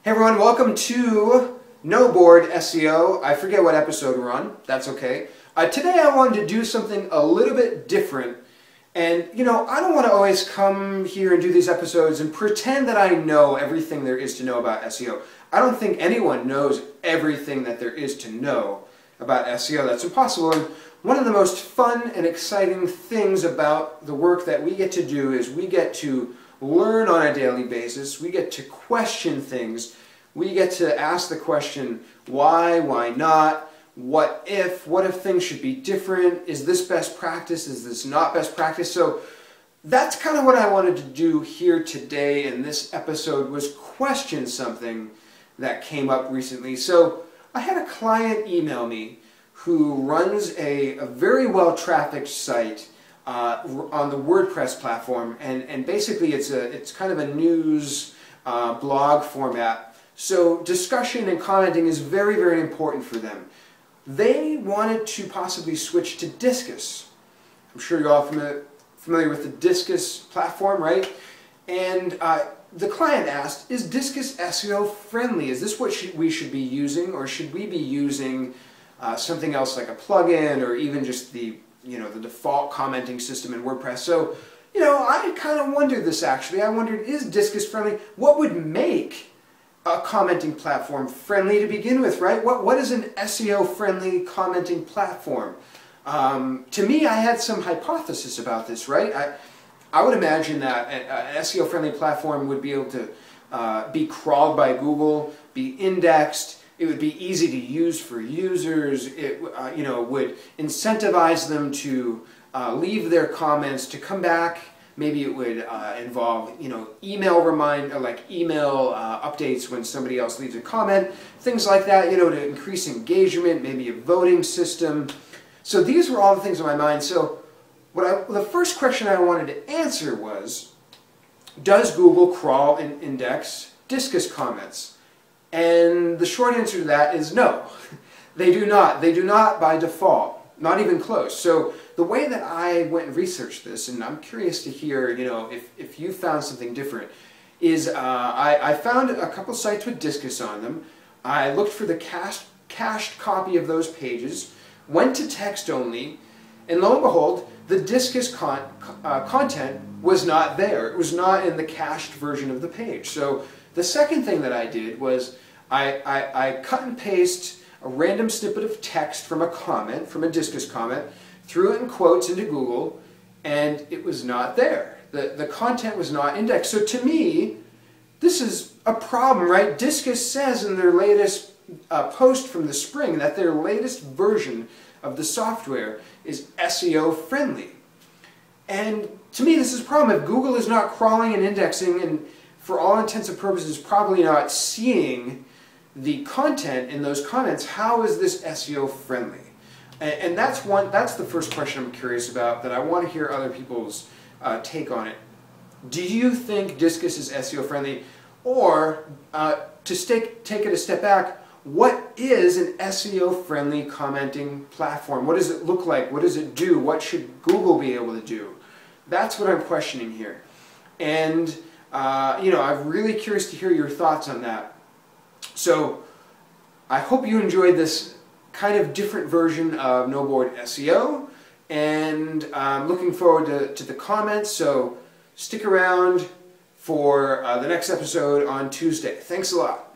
Hey everyone, welcome to NoBoard SEO. I forget what episode we're on, that's okay. Today I wanted to do something a little bit different. And I don't want to always come here and do these episodes and pretend that I know everything there is to know about SEO. I don't think anyone knows everything that there is to know about SEO. That's impossible. And one of the most fun and exciting things about the work that we get to do is we get to learn on a daily basis. We get to question things. We get to ask the question, why not? What if things should be different? Is this best practice? Is this not best practice? So that's kind of what I wanted to do here today in this episode, was question something that came up recently. So I had a client email me who runs a very well-trafficked site on the WordPress platform, and basically it's kind of a news blog format. So discussion and commenting is very, very important for them. They wanted to possibly switch to Disqus. I'm sure you're all familiar with the Disqus platform, right? And the client asked, is Disqus SEO friendly? Is this what we should be using, or should we be using something else like a plugin, or even just the default commenting system in WordPress? So, I kind of wondered this actually. I wondered, is Disqus friendly? What would make a commenting platform friendly to begin with, right? What is an SEO friendly commenting platform? To me, I had some hypothesis about this, right? I would imagine that an SEO friendly platform would be able to be crawled by Google, be indexed. It would be easy to use for users. It would incentivize them to leave their comments, to come back. Maybe it would involve email updates when somebody else leaves a comment, things like that. To increase engagement, maybe a voting system. So these were all the things on my mind. So the first question I wanted to answer was, does Google crawl and index Disqus comments? And the short answer to that is no. They do not. They do not by default. Not even close. So the way that I went and researched this, and I'm curious to hear, if you found something different, is I found a couple sites with Disqus on them. I looked for the cached copy of those pages, went to text only, and lo and behold, the Disqus content was not there. It was not in the cached version of the page. So the second thing that I did was I cut and paste a random snippet of text from a comment, from a Disqus comment, threw it in quotes into Google, and it was not there. The content was not indexed. So to me, this is a problem, right? Disqus says in their latest post from the spring that their latest version of the software is SEO friendly. And to me, this is a problem. If Google is not crawling and indexing, and for all intents and purposes probably not seeing the content in those comments, how is this SEO friendly? And that's the first question I'm curious about, that I want to hear other people's take on it. Do you think Disqus is SEO friendly? Or, take it a step back, what is an SEO friendly commenting platform? What does it look like? What does it do? What should Google be able to do? That's what I'm questioning here. And I'm really curious to hear your thoughts on that. So I hope you enjoyed this kind of different version of NoBoard SEO, and I'm looking forward to the comments, so stick around for the next episode on Tuesday. Thanks a lot.